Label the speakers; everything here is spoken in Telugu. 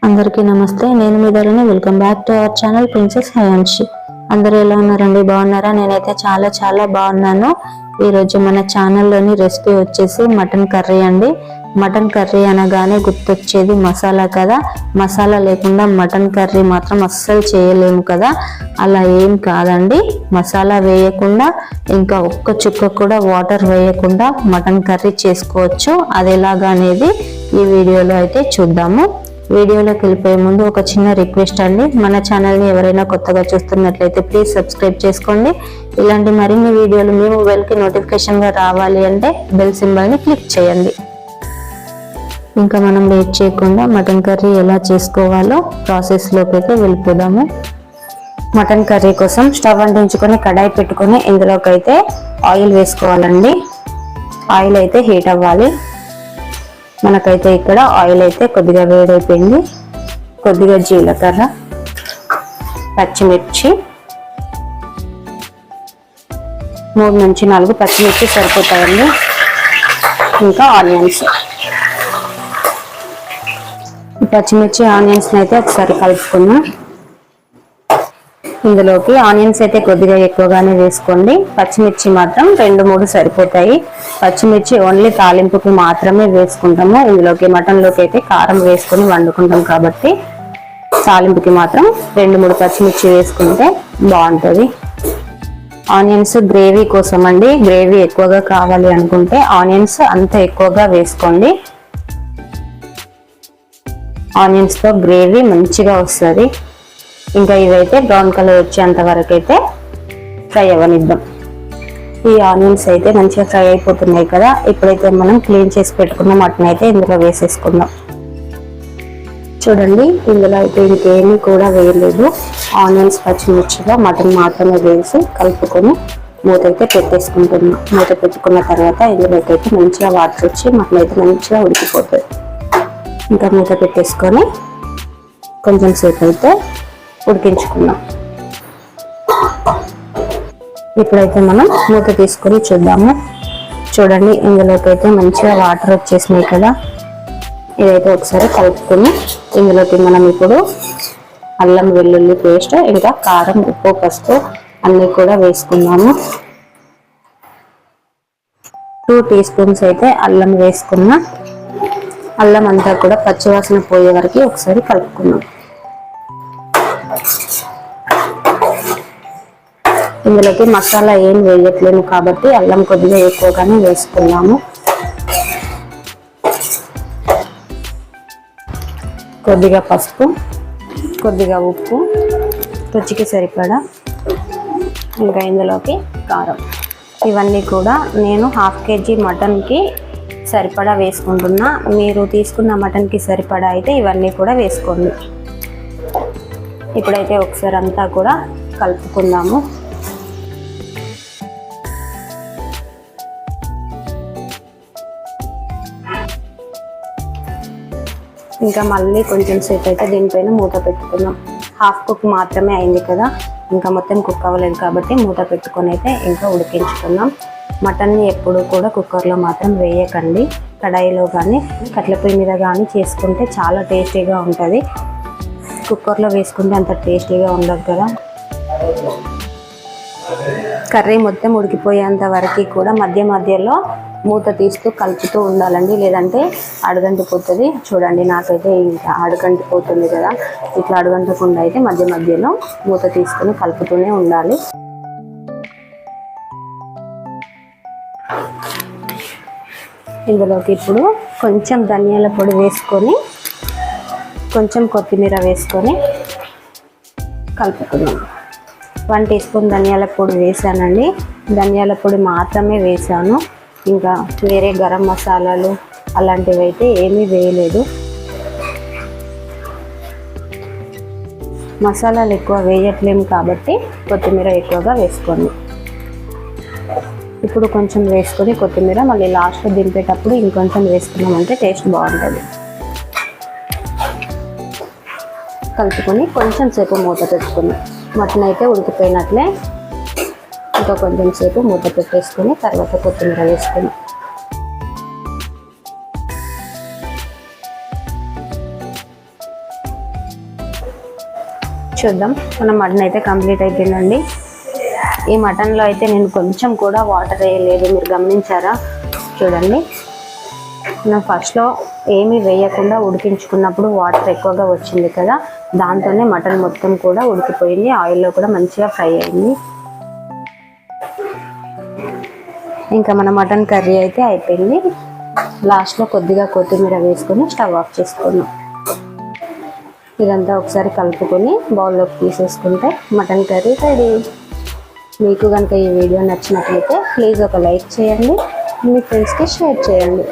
Speaker 1: అందరికీ నమస్తే. నేను మీ Dharani. Welcome back to our channel princess Hayanshi. అందరూ ఎలా ఉన్నారండి? బాగున్నారా? నేనైతే చాలా బాగున్నాను. ఈరోజు మన ఛానల్లోని రెసిపీ వచ్చేసి మటన్ కర్రీ అండి. మటన్ కర్రీ అనగానే గుర్తొచ్చేది మసాలా కదా. మసాలా లేకుండా మటన్ కర్రీ మాత్రం అస్సలు చేయలేము కదా. అలా ఏం కాదండి, మసాలా వేయకుండా ఇంకా ఒక్క చుక్క కూడా వాటర్ వేయకుండా మటన్ కర్రీ చేసుకోవచ్చు. అది ఎలాగా అనేది ఈ వీడియోలో అయితే చూద్దాము. వీడియోలోకి వెళ్ళిపోయే ముందు ఒక చిన్న రిక్వెస్ట్ అండి, మన ఛానల్ని ఎవరైనా కొత్తగా చూస్తున్నట్లయితే ప్లీజ్ సబ్స్క్రైబ్ చేసుకోండి. ఇలాంటి మరిన్ని వీడియోలు మీ మొబైల్కి నోటిఫికేషన్గా రావాలి అంటే బెల్ సింబల్ని క్లిక్ చేయండి. ఇంకా మనం లేట్ చేయకుండా మటన్ కర్రీ ఎలా చేసుకోవాలో ప్రాసెస్లోకి అయితే వెళ్ళిపోదాము. మటన్ కర్రీ కోసం స్టవ్ అంటించుకొని కడాయి పెట్టుకొని ఇందులోకి అయితే ఆయిల్ వేసుకోవాలండి. ఆయిల్ అయితే హీట్ అవ్వాలి. మనకైతే ఇక్కడ ఆయిల్ అయితే కొద్దిగా వేడైపోయింది. కొద్దిగా జీలకర్ర, పచ్చిమిర్చి, 3 నుంచి 4 పచ్చిమిర్చి సరిపోతాయండి. ఇంకా ఆనియన్స్. పచ్చిమిర్చి ఆనియన్స్ అయితే ఒకసారి కలుపుకుందాం. ఇందులోకి ఆనియన్స్ అయితే కొద్దిగా ఎక్కువగానే వేసుకోండి. పచ్చిమిర్చి మాత్రం 2-3 సరిపోతాయి. పచ్చిమిర్చి ఓన్లీ తాలింపుకి మాత్రమే వేసుకుంటాము. ఇందులోకి మటన్లోకి అయితే కారం వేసుకొని వండుకుంటాం కాబట్టి తాలింపుకి మాత్రం 2-3 పచ్చిమిర్చి వేసుకుంటే బాగుంటుంది. ఆనియన్స్ గ్రేవీ కోసం అండి. గ్రేవీ ఎక్కువగా కావాలి అనుకుంటే ఆనియన్స్ అంత ఎక్కువగా వేసుకోండి. ఆనియన్స్తో గ్రేవీ మంచిగా వస్తుంది. ఇంకా ఇవైతే బ్రౌన్ కలర్ వచ్చేంత వరకు అయితే ఫ్రై అవ్వనిద్దాం. ఈ ఆనియన్స్ అయితే మంచిగా ఫ్రై అయిపోతున్నాయి కదా. ఇప్పుడైతే మనం క్లీన్ చేసి పెట్టుకున్న మటన్ అయితే ఇందులో వేసేసుకుందాం. చూడండి, ఇందులో అయితే ఇంకేమీ కూడా వేయలేదు. ఆనియన్స్ పచ్చిమిర్చిలో మటన్ మాత్రమే వేసి కలుపుకొని మూత అయితే పెట్టేసుకుంటున్నాం. మూత పెట్టుకున్న తర్వాత ఇందులోకి అయితే మంచిగా వాటర్ వచ్చి మటన్ అయితే మంచిగా ఉడికిపోతుంది. ఇంకా మూత పెట్టేసుకొని కొంచెం సేపు అయితే ఉడికించుకుందాం. ఇప్పుడైతే మనం మూత తీసుకొని చూద్దాము. చూడండి, ఇందులోకి అయితే మంచిగా వాటర్ వచ్చేసినాయి కదా. ఇదైతే ఒకసారి కలుపుకొని ఇందులోకి మనం ఇప్పుడు అల్లం వెల్లుల్లి పేస్ట్, ఇంకా కారం, ఉప్పు, పసుపు అన్నీ కూడా వేసుకున్నాము. 2 టీ స్పూన్స్ అయితే అల్లం వేసుకున్నా. అల్లం అంతా కూడా పచ్చివాసన పోయే వరకు ఒకసారి కలుపుకున్నాం. ఇందులోకి మసాలా ఏం వేయట్లేము కాబట్టి అల్లం కొద్దిగా ఎక్కువగానే వేసుకున్నాము. కొద్దిగా పసుపు, కొద్దిగా ఉప్పు, రుచికి సరిపడా, ఇంకా ఇందులోకి కారం. ఇవన్నీ కూడా నేను 1/2 kg మటన్కి సరిపడా వేసుకుంటున్నా. మీరు తీసుకున్న మటన్కి సరిపడా అయితే ఇవన్నీ కూడా వేసుకోండి. ఇప్పుడైతే ఒకసారి అంతా కూడా కలుపుకుందాము. ఇంకా మళ్ళీ కొంచెం సేపు అయితే దీనిపైన మూత పెట్టుకుందాం. 1/2 కుక్ మాత్రమే అయింది కదా, ఇంకా మొత్తం కుక్ అవ్వలేదు కాబట్టి మూత పెట్టుకొని అయితే ఇంకా ఉడికించుకుందాం. మటన్ని ఎప్పుడు కూడా కుక్కర్లో మాత్రం వేయకండి. కడాయిలో కానీ కట్ల పొయ్యి మీద కానీ చేసుకుంటే చాలా టేస్టీగా ఉంటుంది. కుక్కర్లో వేసుకుంటే అంత టేస్టీగా ఉండదు కదా. కర్రీ మొత్తం ఉడికిపోయేంత వరకు కూడా మధ్యలో మూత తీస్తూ కలుపుతూ ఉండాలండి, లేదంటే అడుగంటిపోతుంది. చూడండి, నాకైతే ఇంకా అడుగంటిపోతుంది కదా. ఇట్లా అడుగంటకుండా అయితే మధ్యలో మూత తీసుకొని కలుపుతూనే ఉండాలి. ఇందులోకి ఇప్పుడు కొంచెం ధనియాల పొడి వేసుకొని కొంచెం కొత్తిమీర వేసుకొని కలుపుకుందాం. 1 టీ స్పూన్ ధనియాల పొడి వేసానండి. ధనియాల పొడి మాత్రమే వేసాను. ఇంకా వేరే గరం మసాలాలు అలాంటివి అయితే ఏమీ వేయలేదు. మసాలాలు ఎక్కువ వేయట్లేము కాబట్టి కొత్తిమీర ఎక్కువగా వేసుకోండి. ఇప్పుడు కొంచెం వేసుకొని కొత్తిమీర మళ్ళీ లాస్ట్లో దింపేటప్పుడు ఇంకొంచెం వేసుకున్నామంటే టేస్ట్ బాగుంటుంది. కలుపుకొని కొంచెం సేపు మూత పెట్టుకుని మటన్ అయితే ఉడికిపోయినట్లే. ఇంకా కొంచెం సేపు మూత పెట్టేసుకొని తర్వాత కొత్తిమీర వేసుకొని చూద్దాం. మన మటన్ అయితే కంప్లీట్ అయిపోయిందండి. ఈ మటన్లో అయితే నేను కొంచెం కూడా వాటర్ వేయలేదు, మీరు గమనించారా? చూడండి, మనం ఫస్ట్లో ఏమీ వేయకుండా ఉడికించుకున్నప్పుడు వాటర్ ఎక్కువగా వచ్చింది కదా, దాంతోనే మటన్ మొత్తం కూడా ఉడికిపోయింది, ఆయిల్లో కూడా మంచిగా ఫ్రై అయింది. ఇంకా మన మటన్ కర్రీ అయితే అయిపోయింది. లాస్ట్లో కొద్దిగా కొత్తిమీర వేసుకొని స్టవ్ ఆఫ్ చేసుకున్నాం. ఇదంతా ఒకసారి కలుపుకొని బౌల్లోకి తీసేసుకుంటే మటన్ కర్రీ రెడీ. మీకు కనుక ఈ వీడియో నచ్చినట్లయితే ప్లీజ్ ఒక లైక్ చేయండి, మీ ఫ్రెండ్స్కి షేర్ చేయండి.